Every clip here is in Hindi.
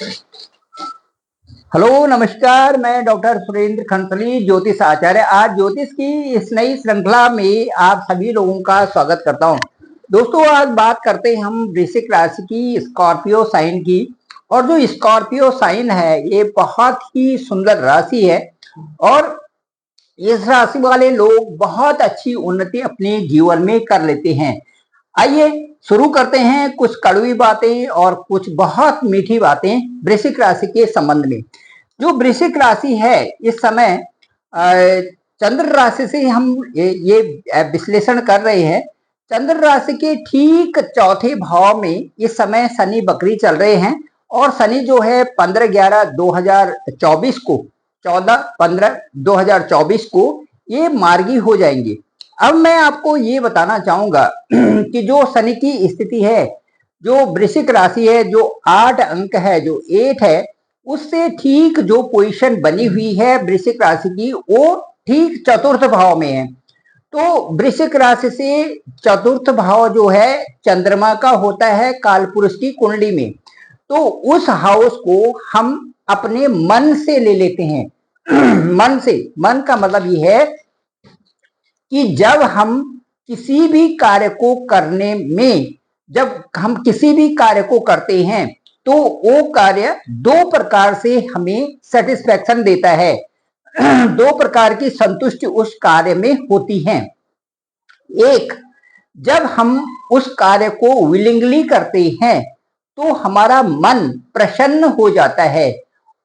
हेलो नमस्कार, मैं डॉक्टर सुरेंद्र खंसली, ज्योतिष आचार्य। आज ज्योतिष की इस नई श्रृंखला में आप सभी लोगों का स्वागत करता हूं। दोस्तों, आज बात करते हैं हम वृश्चिक राशि की, स्कॉर्पियो साइन की। और जो स्कॉर्पियो साइन है ये बहुत ही सुंदर राशि है और इस राशि वाले लोग बहुत अच्छी उन्नति अपने जीवन में कर लेते हैं। आइए शुरू करते हैं कुछ कड़वी बातें और कुछ बहुत मीठी बातें वृश्चिक राशि के संबंध में। जो वृश्चिक राशि है इस समय चंद्र राशि से हम ये विश्लेषण कर रहे हैं। चंद्र राशि के ठीक चौथे भाव में इस समय शनि वक्री चल रहे हैं और शनि जो है 15/11/2024 को 14/15/2024 को ये मार्गी हो जाएंगे। अब मैं आपको ये बताना चाहूंगा कि जो शनि की स्थिति है, जो वृश्चिक राशि है, जो 8 अंक है, जो 8 है, उससे ठीक जो पोजीशन बनी हुई है वृश्चिक राशि की वो ठीक चतुर्थ भाव में है। तो वृश्चिक राशि से चतुर्थ भाव जो है चंद्रमा का होता है कालपुरुष की कुंडली में। तो उस हाउस को हम अपने मन से ले लेते हैं। मन से, मन का मतलब ये है कि जब हम किसी भी कार्य को करने में, जब हम किसी भी कार्य को करते हैं तो वो कार्य दो प्रकार से हमें सेटिस्फेक्शन देता है। दो प्रकार की संतुष्टि उस कार्य में होती है। एक, जब हम उस कार्य को विलिंगली करते हैं तो हमारा मन प्रसन्न हो जाता है,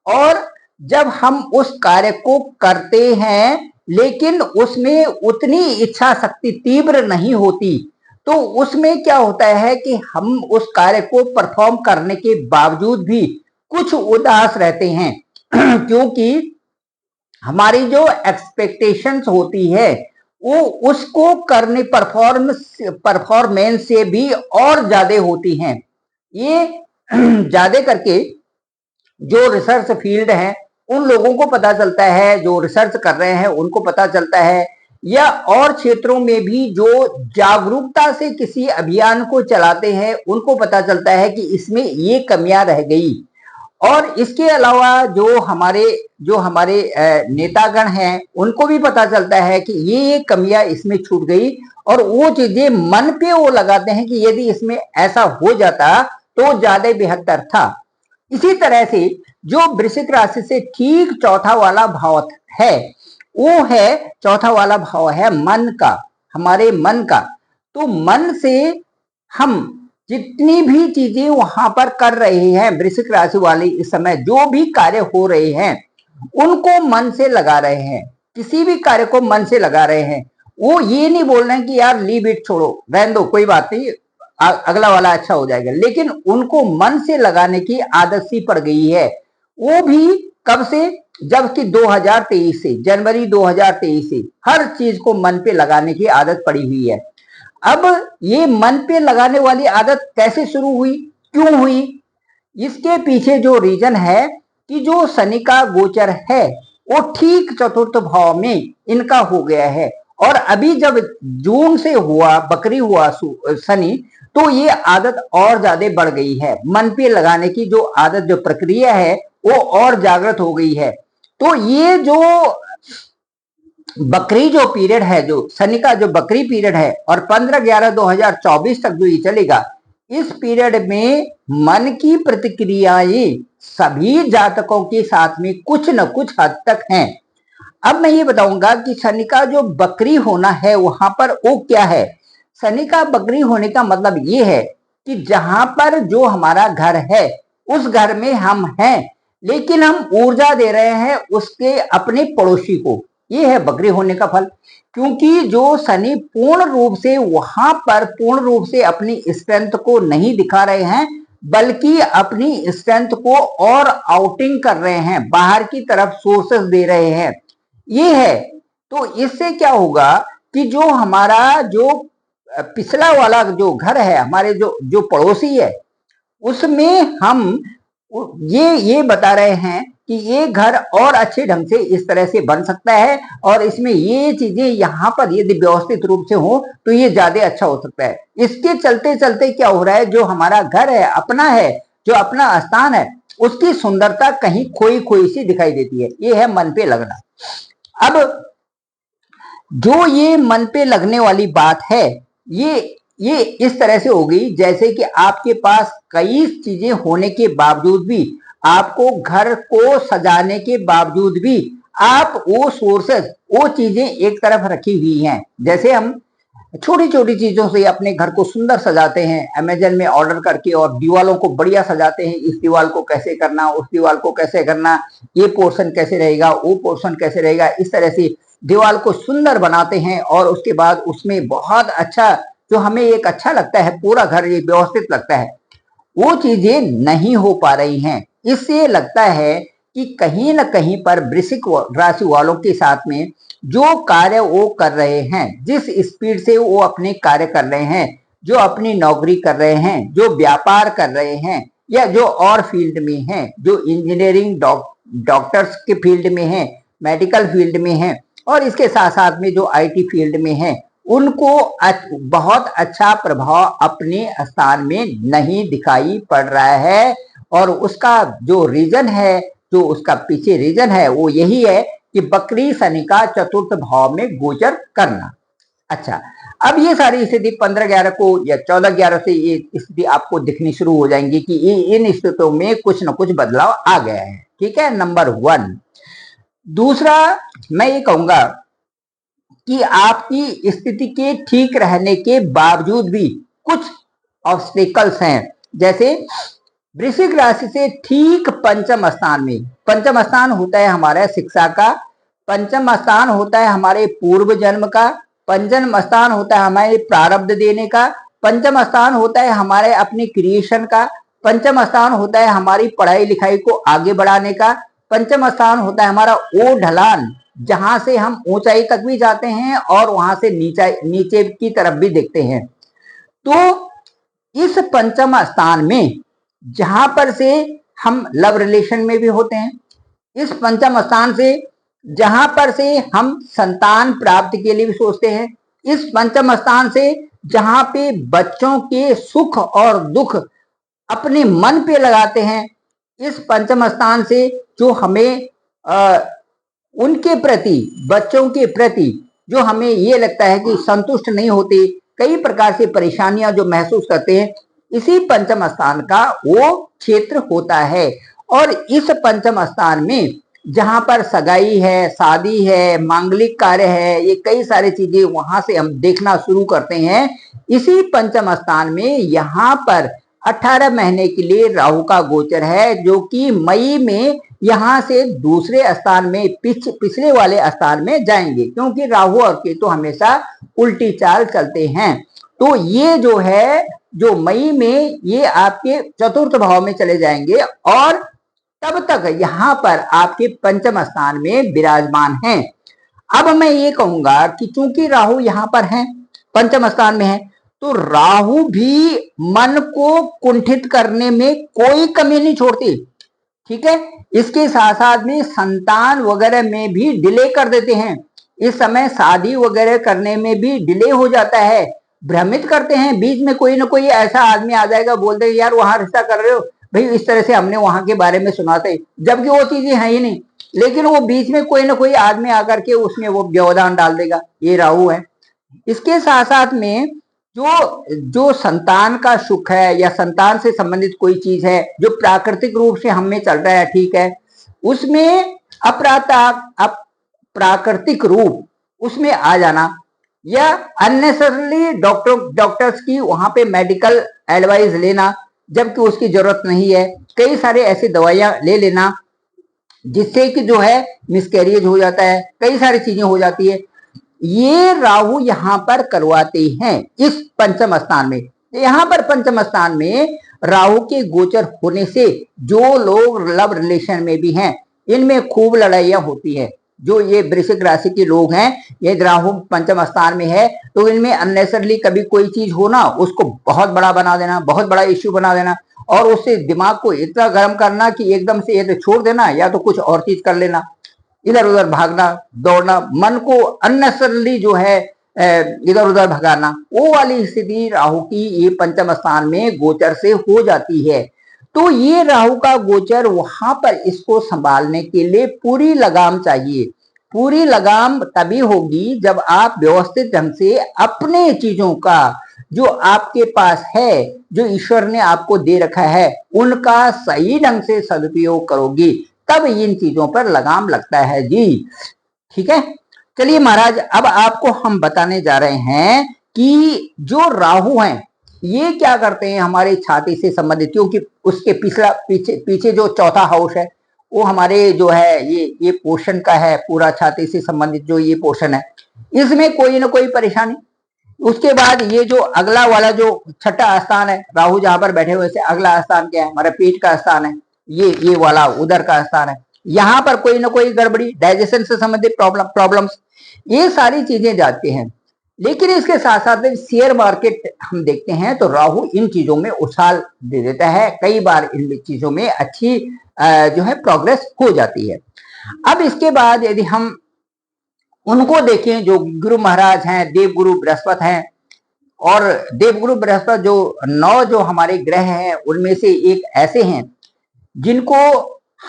और जब हम उस कार्य को करते हैं लेकिन उसमें उतनी इच्छा शक्ति तीव्र नहीं होती, तो उसमें क्या होता है कि हम उस कार्य को परफॉर्म करने के बावजूद भी कुछ उदास रहते हैं क्योंकि हमारी जो एक्सपेक्टेशंस होती है वो उसको करने परफॉर्मेंस से भी और ज्यादा होती हैं। ये ज्यादा करके जो रिसर्च फील्ड है उन लोगों को पता चलता है, जो रिसर्च कर रहे हैं उनको पता चलता है, या और क्षेत्रों में भी जो जागरूकता से किसी अभियान को चलाते हैं उनको पता चलता है कि इसमें ये कमियां रह गई। और इसके अलावा जो हमारे नेतागण हैं उनको भी पता चलता है कि ये कमियां इसमें छूट गई, और वो चीजें मन पे वो लगाते हैं कि यदि इसमें ऐसा हो जाता तो ज्यादा बेहतर था। इसी तरह से जो वृश्चिक राशि से ठीक चौथा वाला भाव है वो है, चौथा वाला भाव है मन का, हमारे मन का। तो मन से हम जितनी भी चीजें वहां पर कर रहे हैं, वृश्चिक राशि वाले इस समय जो भी कार्य हो रहे हैं उनको मन से लगा रहे हैं, किसी भी कार्य को मन से लगा रहे हैं। वो ये नहीं बोल रहे हैं कि यार लीव इट, छोड़ो, रहने दो, कोई बात नहीं, अगला वाला अच्छा हो जाएगा, लेकिन उनको मन से लगाने की आदत सी पड़ गई है। वो भी कब से? जबकि 2023 से, जनवरी 2023 से हर चीज को मन पे लगाने की आदत पड़ी हुई है। अब ये मन पे लगाने वाली आदत कैसे शुरू हुई, क्यों हुई? इसके पीछे जो रीजन है कि जो शनि का गोचर है वो ठीक चतुर्थ भाव में इनका हो गया है, और अभी जब जून से हुआ, बकरी हुआ शनि, तो ये आदत और ज्यादा बढ़ गई है। मन पे लगाने की जो आदत, जो प्रक्रिया है वो और जागृत हो गई है। तो ये जो बकरी जो पीरियड है, जो शनि का जो बकरी पीरियड है, और 15/11/2024 तक जो ये चलेगा, इस पीरियड में मन की प्रतिक्रियाएं सभी जातकों के साथ में कुछ न कुछ हद तक हैं। अब मैं ये बताऊंगा कि शनि का जो बकरी होना है वहां पर वो क्या है। शनि का बकरी होने का मतलब ये है कि जहां पर जो हमारा घर है उस घर में हम हैं, लेकिन हम ऊर्जा दे रहे हैं उसके अपने पड़ोसी को। ये है बकरी होने का फल। क्योंकि जो शनि पूर्ण रूप से वहां पर पूर्ण रूप से अपनी स्ट्रेंथ को नहीं दिखा रहे हैं, बल्कि अपनी स्ट्रेंथ को और आउटिंग कर रहे हैं, बाहर की तरफ सोर्सेस दे रहे हैं, ये है। तो इससे क्या होगा कि जो हमारा जो पिछला वाला जो घर है, हमारे जो जो पड़ोसी है, उसमें हम ये बता रहे हैं कि ये घर और अच्छे ढंग से इस तरह से बन सकता है, और इसमें ये चीजें यहाँ पर यदि व्यवस्थित रूप से हो तो ये ज्यादा अच्छा हो सकता है। इसके चलते चलते क्या हो रहा है, जो हमारा घर है, अपना है, जो अपना स्थान है, उसकी सुंदरता कहीं खोई खोई सी दिखाई देती है। ये है मन पे लगना। अब जो ये मन पे लगने वाली बात है, ये इस तरह से होगी जैसे कि आपके पास कई चीजें होने के बावजूद भी, आपको घर को सजाने के बावजूद भी, आप वो सोर्सेस, वो चीजें एक तरफ रखी हुई हैं। जैसे हम छोटी छोटी चीजों से अपने घर को सुंदर सजाते हैं, अमेजन में ऑर्डर करके, और दीवालों को बढ़िया सजाते हैं। इस दीवार को कैसे करना, उस दीवार को कैसे करना, ये पोर्शन कैसे रहेगा, वो पोर्शन कैसे रहेगा, इस तरह से दीवार को सुंदर बनाते हैं। और उसके बाद उसमें बहुत अच्छा, जो हमें एक अच्छा लगता है, पूरा घर एक व्यवस्थित लगता है, वो चीजें नहीं हो पा रही हैं। इससे लगता है कि कहीं ना कहीं पर वृश्चिक राशि वालों के साथ में जो कार्य वो कर रहे हैं, जिस स्पीड से वो अपने कार्य कर रहे हैं, जो अपनी नौकरी कर रहे हैं, जो व्यापार कर रहे हैं, या जो और फील्ड में हैं, जो इंजीनियरिंग, डॉक्टर्स के फील्ड में हैं, मेडिकल फील्ड में हैं, और इसके साथ साथ में जो आईटी फील्ड में हैं, उनको बहुत अच्छा प्रभाव अपने स्थान में नहीं दिखाई पड़ रहा है। और उसका जो रीजन है, जो उसका पीछे रीजन है, वो यही है कि वक्री शनि का चतुर्थ भाव में गोचर करना। अच्छा, अब ये सारी स्थिति 15/11 को या 14/11 से ये स्थिति आपको दिखनी शुरू हो जाएंगी कि इन स्थितियों में कुछ न कुछ बदलाव आ गया है। ठीक है, नंबर 1। दूसरा, मैं ये कहूंगा कि आपकी स्थिति के ठीक रहने के बावजूद भी कुछ ऑब्स्टेकल्स हैं। जैसे वृश्चिक राशि से ठीक पंचम स्थान में, पंचम स्थान होता है हमारा शिक्षा का, पंचम स्थान होता है हमारे पूर्व जन्म का, पंचम स्थान होता है हमारे प्रारब्ध देने का, पंचम स्थान होता है हमारे अपनी क्रिएशन का, पंचम स्थान होता है हमारी पढ़ाई लिखाई को आगे बढ़ाने का, पंचम स्थान होता है हमारा वो ढलान जहां से हम ऊंचाई तक भी जाते हैं और वहां से नीचे की तरफ भी देखते हैं। तो इस पंचम स्थान में जहां पर से हम लव रिलेशन में भी होते हैं, इस पंचम स्थान से जहां पर से हम संतान प्राप्ति के लिए भी सोचते हैं, इस पंचम स्थान से जहां पे बच्चों के सुख और दुख अपने मन पे लगाते हैं, इस पंचम स्थान से जो हमें उनके प्रति, बच्चों के प्रति जो हमें ये लगता है कि संतुष्ट नहीं होते, कई प्रकार से परेशानियां जो महसूस करते हैं, इसी पंचम स्थान का वो क्षेत्र होता है। और इस पंचम स्थान में जहां पर सगाई है, शादी है, मांगलिक कार्य है, ये कई सारी चीजें वहां से हम देखना शुरू करते हैं। इसी पंचम स्थान में यहाँ पर 18 महीने के लिए राहु का गोचर है, जो कि मई में यहां से दूसरे स्थान में, पिछले वाले स्थान में जाएंगे, क्योंकि राहु और केतु हमेशा उल्टी चाल चलते हैं। तो ये जो है, जो मई में ये आपके चतुर्थ भाव में चले जाएंगे और तब तक यहाँ पर आपके पंचम स्थान में विराजमान हैं। अब मैं ये कहूंगा कि चूंकि राहु यहाँ पर है, पंचम स्थान में है, तो राहु भी मन को कुंठित करने में कोई कमी नहीं छोड़ती। ठीक है, इसके साथ साथ में संतान वगैरह में भी डिले कर देते हैं। इस समय शादी वगैरह करने में भी डिले हो जाता है, भ्रमित करते हैं। बीच में कोई ना कोई ऐसा आदमी आ जाएगा, बोल दे यार वहां रिश्ता कर रहे हो भाई, इस तरह से हमने वहां के बारे में सुना थे, जबकि वो चीजें हैं ही नहीं, लेकिन वो बीच में कोई ना कोई आदमी आकर के उसमें वो व्यवधान डाल देगा। ये राहु है। इसके साथ साथ में जो संतान का सुख है या संतान से संबंधित कोई चीज है जो प्राकृतिक रूप से हमें चल रहा है, ठीक है, उसमें प्राकृतिक रूप उसमें आ जाना, या अननेसेसरली डॉक्टर्स की वहां पे मेडिकल एडवाइस लेना जबकि उसकी जरूरत नहीं है, कई सारे ऐसी दवाइयां ले लेना जिससे कि जो है मिसकैरेज हो जाता है, कई सारी चीजें हो जाती है, ये राहु यहां पर करवाते हैं इस पंचम स्थान में। यहां पर पंचम स्थान में राहु के गोचर होने से जो लोग लव रिलेशन में भी हैं, इनमें खूब लड़ाइयां होती है। जो ये वृश्चिक राशि के लोग हैं, ये राहु पंचम स्थान में है, तो इनमें अननेसेसरली कभी कोई चीज हो ना, उसको बहुत बड़ा बना देना, बहुत बड़ा इश्यू बना देना, और उससे दिमाग को इतना गर्म करना कि एकदम से ये तो छोड़ देना या तो कुछ और चीज कर लेना, इधर उधर भागना दौड़ना, मन को अननेसेसरली जो है इधर उधर भगाना, वो वाली स्थिति राहु की ये पंचम स्थान में गोचर से हो जाती है। तो ये राहु का गोचर वहां पर इसको संभालने के लिए पूरी लगाम चाहिए। पूरी लगाम तभी होगी जब आप व्यवस्थित ढंग से अपने चीजों का जो आपके पास है, जो ईश्वर ने आपको दे रखा है, उनका सही ढंग से सदुपयोग करोगी, तब इन चीजों पर लगाम लगता है जी। ठीक है, चलिए महाराज, अब आपको हम बताने जा रहे हैं कि जो राहु हैं ये क्या करते हैं हमारे छाती से संबंधित, क्योंकि उसके पिछला पीछे पीछे जो चौथा हाउस है वो हमारे जो है ये पोर्शन का है, पूरा छाती से संबंधित जो ये पोर्शन है, इसमें कोई ना कोई परेशानी। उसके बाद ये जो अगला वाला जो छठा स्थान है, राहु जहां पर बैठे हुए से अगला स्थान क्या है, हमारे पेट का स्थान है, ये वाला उदर का स्थान है, यहाँ पर कोई ना कोई गड़बड़ी, डाइजेशन से संबंधित प्रॉब्लम्स, ये सारी चीजें जाती हैं। लेकिन इसके साथ साथ में शेयर मार्केट हम देखते हैं तो राहु इन चीजों में उछाल दे देता है, कई बार इन चीजों में अच्छी जो है प्रोग्रेस हो जाती है। अब इसके बाद यदि हम उनको देखें जो गुरु महाराज हैं, देवगुरु बृहस्पति हैं, और देवगुरु बृहस्पति जो 9 जो हमारे ग्रह हैं उनमें से एक ऐसे हैं जिनको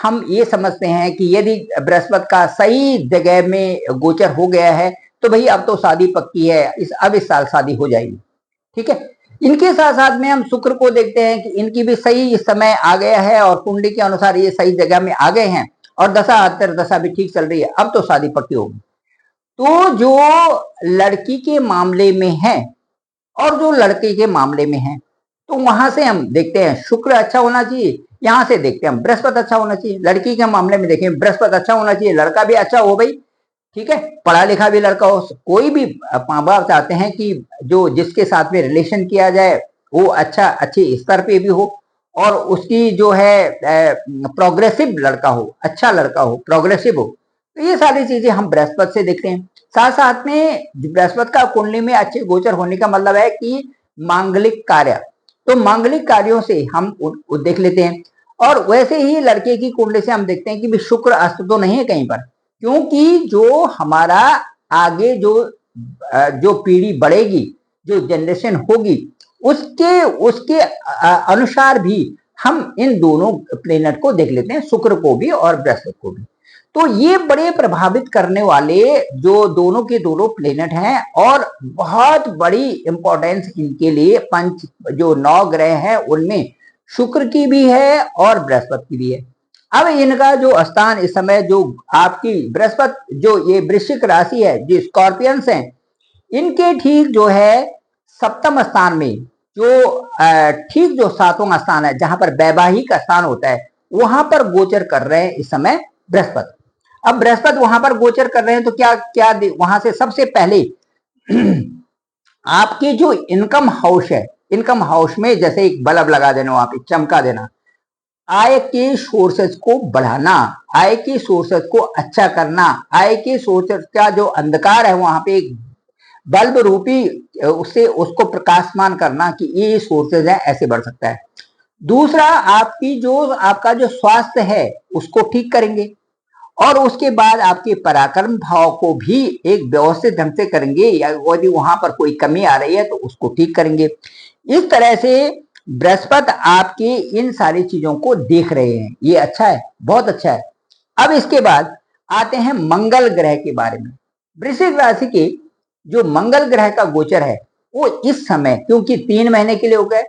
हम ये समझते हैं कि यदि बृहस्पति का सही जगह में गोचर हो गया है तो भाई अब तो शादी पक्की है, अब इस साल शादी हो जाएगी। ठीक है, इनके साथ साथ में हम शुक्र को देखते हैं कि इनकी भी सही समय आ गया है और कुंडली के अनुसार ये सही जगह में आ गए हैं और दशा अंतर्दशा भी ठीक चल रही है, अब तो शादी पक्की होगी। तो जो लड़की के मामले में है और जो लड़के के मामले में है, तो वहां से हम देखते हैं शुक्र अच्छा होना चाहिए, यहां से देखते हैं हम बृहस्पति अच्छा होना चाहिए। लड़की के मामले में देखें बृहस्पति अच्छा होना चाहिए, लड़का भी अच्छा हो भाई, ठीक है, पढ़ा लिखा भी लड़का हो। कोई भी माँ बाप चाहते हैं कि जो जिसके साथ में रिलेशन किया जाए वो अच्छे स्तर पे भी हो और उसकी जो है प्रोग्रेसिव लड़का हो, अच्छा लड़का हो, प्रोग्रेसिव हो। तो ये सारी चीजें हम बृहस्पति से देखते हैं। साथ साथ में बृहस्पति का कुंडली में अच्छे गोचर होने का मतलब है कि मांगलिक कार्य, तो मांगलिक कार्यों से हम देख लेते हैं। और वैसे ही लड़के की कुंडली से हम देखते हैं कि भी शुक्र अस्त तो नहीं है कहीं पर, क्योंकि जो हमारा आगे जो पीढ़ी बढ़ेगी, जो जनरेशन होगी, उसके अनुसार भी हम इन दोनों प्लेनेट को देख लेते हैं, शुक्र को भी और बृहस्पति को भी। तो ये बड़े प्रभावित करने वाले जो दोनों के दोनों प्लेनेट हैं और बहुत बड़ी इंपॉर्टेंस इनके लिए पंच जो 9 ग्रह हैं उनमें शुक्र की भी है और बृहस्पति की भी है। अब इनका जो स्थान इस समय जो आपकी बृहस्पति जो ये वृश्चिक राशि है, जो स्कॉर्पियंस हैं, इनके ठीक जो है सप्तम स्थान में जो ठीक जो 7वां स्थान है जहां पर वैवाहिक स्थान होता है, वहां पर गोचर कर रहे हैं इस समय बृहस्पति। अब बृहस्पति वहां पर गोचर कर रहे हैं तो क्या क्या वहां से सबसे पहले आपकी जो इनकम हाउस है, इनकम हाउस में जैसे एक बल्ब लगा देना, वहां पे चमका देना, आय के सोर्सेज को बढ़ाना, आय के सोर्सेज को अच्छा करना, आय के सोर्सेज का जो अंधकार है वहां पे एक बल्ब रूपी उससे उसको प्रकाशमान करना कि ये सोर्सेज है, ऐसे बढ़ सकता है। दूसरा, आपका जो स्वास्थ्य है उसको ठीक करेंगे और उसके बाद आपके पराक्रम भाव को भी एक व्यवस्थित ढंग से करेंगे, या यदि वहां पर कोई कमी आ रही है तो उसको ठीक करेंगे। इस तरह से बृहस्पति आपकी इन सारी चीजों को देख रहे हैं, ये अच्छा है, बहुत अच्छा है। अब इसके बाद आते हैं मंगल ग्रह के बारे में। वृश्चिक राशि के जो मंगल ग्रह का गोचर है वो इस समय, क्योंकि 3 महीने के लिए हो गए,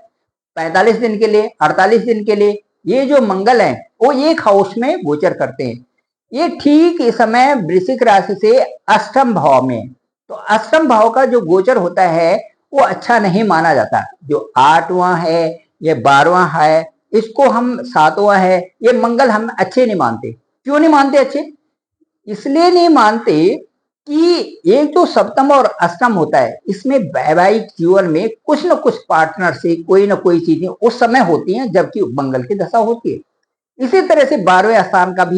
45 दिन के लिए, 48 दिन के लिए ये जो मंगल है वो एक हाउस में गोचर करते हैं। ये ठीक इस समय वृश्चिक राशि से अष्टम भाव में, तो अष्टम भाव का जो गोचर होता है वो अच्छा नहीं माना जाता। जो 8वां है, ये 12वां है, इसको हम 7वां है, ये मंगल हम अच्छे नहीं मानते। क्यों नहीं मानते अच्छे? इसलिए नहीं मानते कि एक जो सप्तम और अष्टम होता है इसमें वैवाहिक जीवन में कुछ न कुछ पार्टनर से कोई ना कोई चीजें उस समय होती हैं जबकि मंगल की दशा होती है। इसी तरह से 12वें स्थान का भी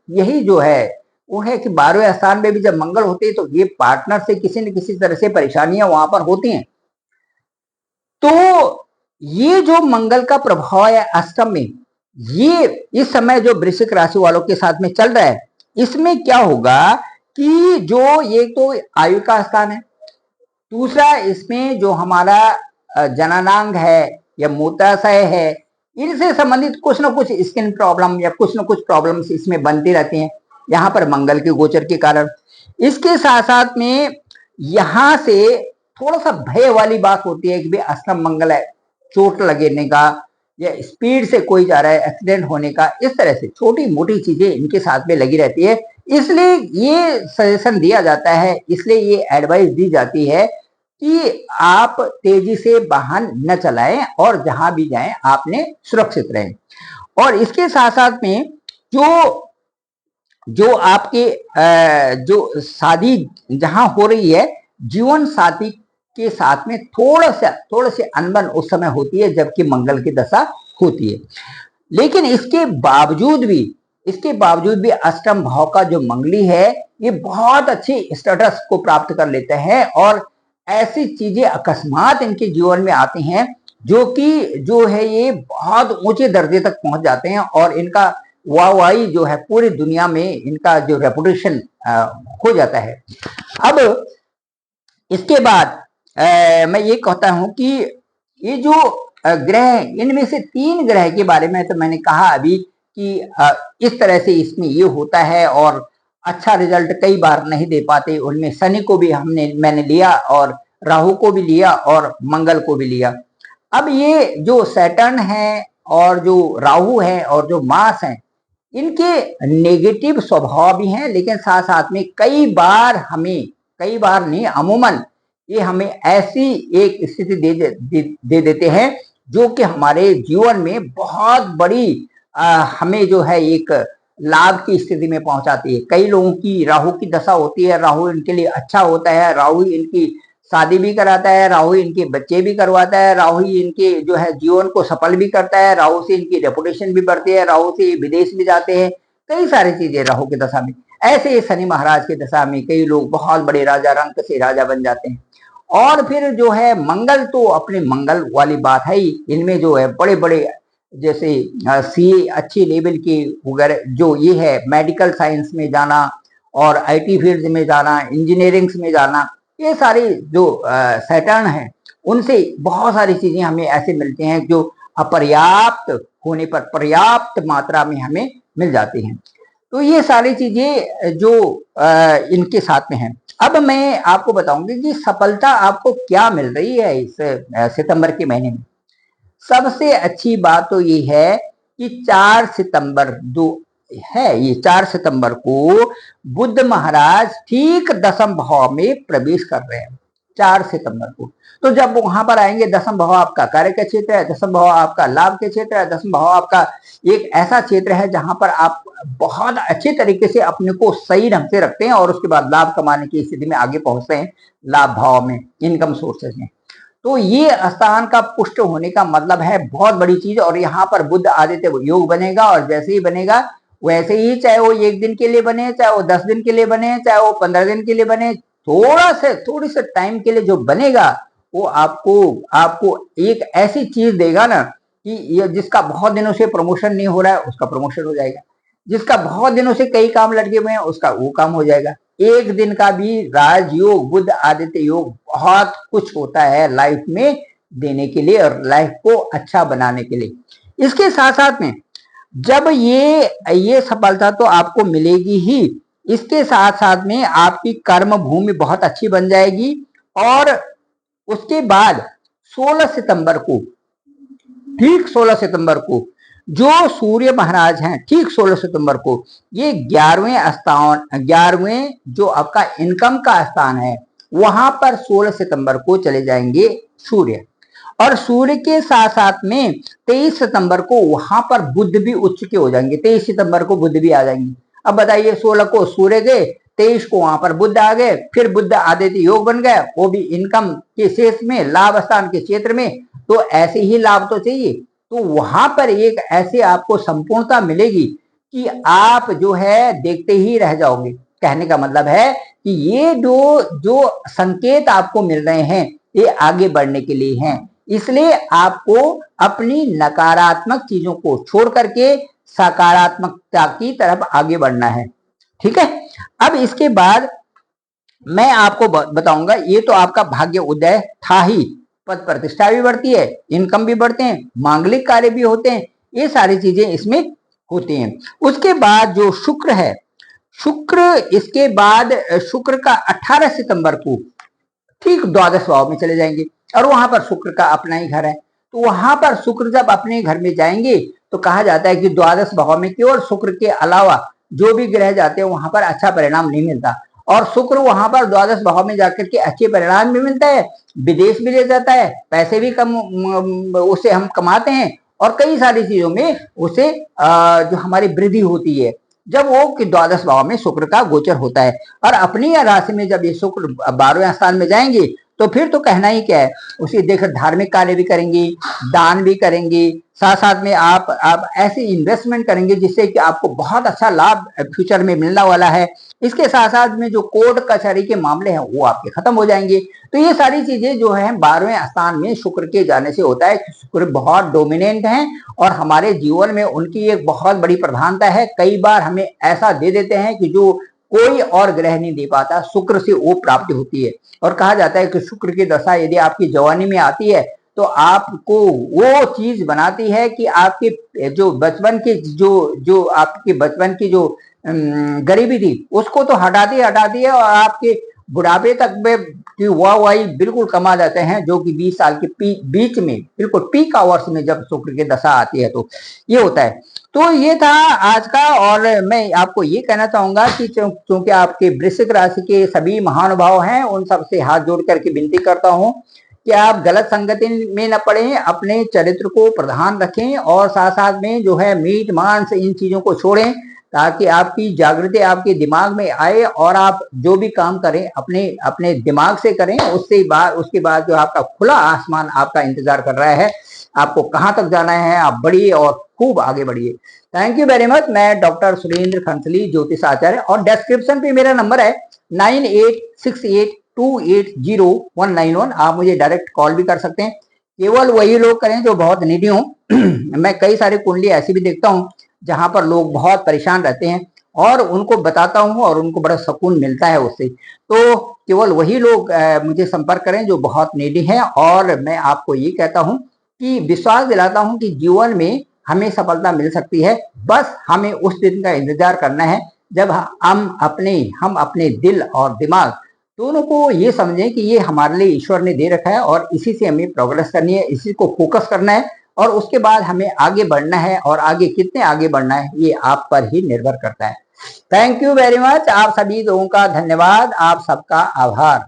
यही जो है वो है कि 12वें स्थान में भी जब मंगल होते हैं तो ये पार्टनर से किसी न किसी तरह से परेशानियां वहां पर होती हैं। तो ये जो मंगल का प्रभाव है अष्टम में, ये इस समय जो वृश्चिक राशि वालों के साथ में चल रहा है, इसमें क्या होगा कि जो ये तो आयु का स्थान है, दूसरा इसमें जो हमारा जननांग है या मूत्राशय है, इनसे संबंधित कुछ ना कुछ स्किन प्रॉब्लम या कुछ ना कुछ प्रॉब्लम्स इसमें बनती रहती हैं यहाँ पर मंगल के गोचर के कारण। इसके साथ साथ में यहाँ से थोड़ा सा भय वाली बात होती है कि भाई अष्टम मंगल है, चोट लगने का या स्पीड से कोई जा रहा है, एक्सीडेंट होने का, इस तरह से छोटी मोटी चीजें इनके साथ में लगी रहती है। इसलिए ये सजेशन दिया जाता है, इसलिए ये एडवाइस दी जाती है कि आप तेजी से वाहन न चलाएं और जहां भी जाएं आपने सुरक्षित रहें। और इसके साथ साथ में जो जो आपके जो शादी जहां हो रही है, जीवन साथी के साथ में थोड़ा से अनबन उस समय होती है जबकि मंगल की दशा होती है। लेकिन इसके बावजूद भी अष्टम भाव का जो मंगली है ये बहुत अच्छी स्टेटस को प्राप्त कर लेते हैं और ऐसी चीजें अकस्मात इनके जीवन में आती हैं जो कि जो है ये बहुत ऊंचे दर्जे तक पहुंच जाते हैं और इनका वाहवाही जो है पूरी दुनिया में इनका जो रेपुटेशन हो जाता है। अब इसके बाद मैं ये कहता हूं कि ये जो ग्रह, इनमें से 3 ग्रह के बारे में तो मैंने कहा अभी कि इस तरह से इसमें ये होता है और अच्छा रिजल्ट कई बार नहीं दे पाते। उनमें शनि को भी मैंने लिया और राहु को भी लिया और मंगल को भी लिया। अब ये जो सैटर्न है और जो राहु है और जो मार्स है, इनके नेगेटिव स्वभाव भी हैं, लेकिन साथ साथ में कई बार नहीं अमूमन ये हमें ऐसी एक स्थिति दे देते हैं जो कि हमारे जीवन में बहुत बड़ी हमें जो है एक लाभ की स्थिति में पहुंचाती है। कई लोगों की राहु की दशा होती है, राहु इनके लिए अच्छा होता है, राहु इनकी शादी भी कराता है, राहु इनके बच्चे भी करवाता है, राहु इनके जो है जीवन को सफल भी करता है, राहु से इनकी रेपुटेशन भी बढ़ती है, राहु से विदेश भी जाते हैं, कई सारी चीजें राहु की दशा में। ऐसे शनि महाराज की दशा में कई लोग बहुत बड़े राजा, रंक से राजा बन जाते हैं। और फिर जो है मंगल तो अपने मंगल वाली बात है ही, इनमें जो है बड़े बड़े जैसे सीए अच्छे लेवल के वगैरह जो ये है मेडिकल साइंस में जाना और आईटी फील्ड में जाना, इंजीनियरिंग में जाना, ये सारी जो सैटर्न है उनसे बहुत सारी चीजें हमें ऐसे मिलती हैं जो अपर्याप्त होने पर पर्याप्त मात्रा में हमें मिल जाती हैं। तो ये सारी चीजें जो इनके साथ में हैं। अब मैं आपको बताऊंगी कि सफलता आपको क्या मिल रही है इस सितंबर के महीने में। सबसे अच्छी बात तो ये है कि 4 सितंबर जो है, ये 4 सितंबर को बुध महाराज ठीक दशम भाव में प्रवेश कर रहे हैं 4 सितंबर को। तो जब वहां पर आएंगे, दशम भाव आपका कार्य का क्षेत्र है, दशम भाव आपका लाभ के क्षेत्र है, दशम भाव आपका एक ऐसा क्षेत्र है जहां पर आप बहुत अच्छे तरीके से अपने को सही ढंग से रखते हैं और उसके बाद लाभ कमाने की स्थिति में आगे पहुंचते हैं, लाभ भाव में, इनकम सोर्सेज में। तो ये स्थान का पुष्ट होने का मतलब है बहुत बड़ी चीज। और यहाँ पर बुध आदित्य योग बनेगा और जैसे ही बनेगा वैसे ही, चाहे वो 1 दिन के लिए बने, चाहे वो 10 दिन के लिए बने, चाहे वो 15 दिन के लिए बने, थोड़ी से टाइम के लिए जो बनेगा वो आपको एक ऐसी चीज देगा ना कि ये जिसका बहुत दिनों से प्रमोशन नहीं हो रहा है उसका प्रमोशन हो जाएगा, जिसका बहुत दिनों से कई काम लटके हुए हैं उसका वो काम हो जाएगा। 1 दिन का भी राजयोग, बुध आदित्य योग बहुत कुछ होता है लाइफ में देने के लिए और लाइफ को अच्छा बनाने के लिए। इसके साथ साथ में जब ये सफलता तो आपको मिलेगी ही, इसके साथ साथ में आपकी कर्म भूमि बहुत अच्छी बन जाएगी। और उसके बाद 16 सितंबर को, ठीक 16 सितंबर को जो सूर्य महाराज हैं, ठीक 16 सितंबर को ये 11वें जो आपका इनकम का स्थान है वहां पर 16 सितंबर को चले जाएंगे सूर्य। और सूर्य के साथ साथ में 23 सितंबर को वहां पर बुध भी उच्च के हो जाएंगे, 23 सितंबर को बुध भी आ जाएंगे। अब बताइए, 16 को सूर्य गए, 23 को वहां पर बुध आ गए, फिर बुध आदित्य योग बन गया, वो भी इनकम के शेष में, लाभ स्थान के क्षेत्र में। तो ऐसे ही लाभ तो चाहिए, तो वहां पर एक ऐसे आपको संपूर्णता मिलेगी कि आप जो है देखते ही रह जाओगे। कहने का मतलब है कि ये जो संकेत आपको मिल रहे हैं ये आगे बढ़ने के लिए हैं, इसलिए आपको अपनी नकारात्मक चीजों को छोड़ करके सकारात्मकता की तरफ आगे बढ़ना है। ठीक है। अब इसके बाद मैं आपको बताऊंगा, ये तो आपका भाग्य उदय था ही, पद प्रतिष्ठा भी बढ़ती है, इनकम भी बढ़ते हैं, मांगलिक कार्य भी होते हैं, ये सारी चीजें इसमें होती हैं। उसके बाद जो शुक्र है, शुक्र इसके बाद शुक्र का 18 सितंबर को ठीक द्वादश भाव में चले जाएंगे और वहां पर शुक्र का अपना ही घर है। तो वहां पर शुक्र जब अपने घर में जाएंगे तो कहा जाता है कि द्वादश भाव में केवल शुक्र के अलावा जो भी ग्रह जाते हैं वहां पर अच्छा परिणाम नहीं मिलता, और शुक्र वहां पर द्वादश भाव में जाकर के अच्छे परिणाम भी मिलता है, विदेश भी ले जाता है, पैसे भी कम उसे हम कमाते हैं, और कई सारी चीजों में उसे जो हमारी वृद्धि होती है जब वो कि द्वादश भाव में शुक्र का गोचर होता है। और अपनी राशि में जब ये शुक्र 12वें स्थान में जाएंगे तो फिर तो कहना ही क्या है, उसी देख धार्मिक कार्य भी करेंगे, दान भी करेंगे, साथ साथ में आप ऐसी इन्वेस्टमेंट करेंगे जिससे कि आपको बहुत अच्छा लाभ फ्यूचर में मिलने वाला है। इसके साथ साथ में जो कोर्ट कचहरी के मामले हैं वो आपके खत्म हो जाएंगे। तो ये सारी चीजें जो है 12वें स्थान में शुक्र के जाने से होता है। शुक्र बहुत डोमिनेंट हैं और हमारे जीवन में उनकी एक बहुत बड़ी प्रधानता है। कई बार हमें ऐसा दे देते हैं कि जो कोई और ग्रह नहीं दे पाता, शुक्र से वो प्राप्ति होती है। और कहा जाता है कि शुक्र की दशा यदि आपकी जवानी में आती है तो आपको वो चीज बनाती है कि आपके जो बचपन की जो आपके बचपन की जो गरीबी थी उसको तो हटाती है और आपके बुढ़ापे तक में की वाहवाही बिल्कुल कमा जाते हैं, जो कि 20 साल के बीच में बिल्कुल पीक आवर्स में जब शुक्र की दशा आती है तो ये होता है। तो ये था आज का, और मैं आपको ये कहना चाहूंगा कि क्योंकि आपके वृश्चिक राशि के सभी महानुभाव हैं, उन सबसे हाथ जोड़ करके विनती करता हूं कि आप गलत संगति में न पड़े, अपने चरित्र को प्रधान रखें और साथ साथ में जो है मीट मांस इन चीजों को छोड़ें, ताकि आपकी जागृति आपके दिमाग में आए और आप जो भी काम करें अपने अपने दिमाग से करें। उसके बाद जो आपका खुला आसमान आपका इंतजार कर रहा है, आपको कहाँ तक जाना है, आप बढ़िए और खूब आगे बढ़िए। Thank you very much. मैं डॉक्टर सुरेंद्र खंसली, ज्योतिष आचार्य, और डिस्क्रिप्शन पे मेरा नंबर है 9868280191। आप मुझे डायरेक्ट कॉल भी कर सकते हैं। केवल वही लोग करें जो बहुत नीडी हों। मैं कई सारी कुंडली ऐसी भी देखता हूँ जहां पर लोग बहुत परेशान रहते हैं और उनको बताता हूं और उनको बड़ा सुकून मिलता है उससे। तो केवल वही लोग मुझे संपर्क करें जो बहुत नीडी हैं। और मैं आपको ये कहता हूं कि विश्वास दिलाता हूं कि जीवन में हमें सफलता मिल सकती है, बस हमें उस दिन का इंतजार करना है जब हम अपने दिल और दिमाग दोनों को ये समझें कि ये हमारे लिए ईश्वर ने दे रखा है और इसी से हमें प्रोग्रेस करनी है, इसी को फोकस करना है, और उसके बाद हमें आगे बढ़ना है, और आगे कितने आगे बढ़ना है ये आप पर ही निर्भर करता है। Thank you very much. आप सभी लोगों का धन्यवाद, आप सबका आभार।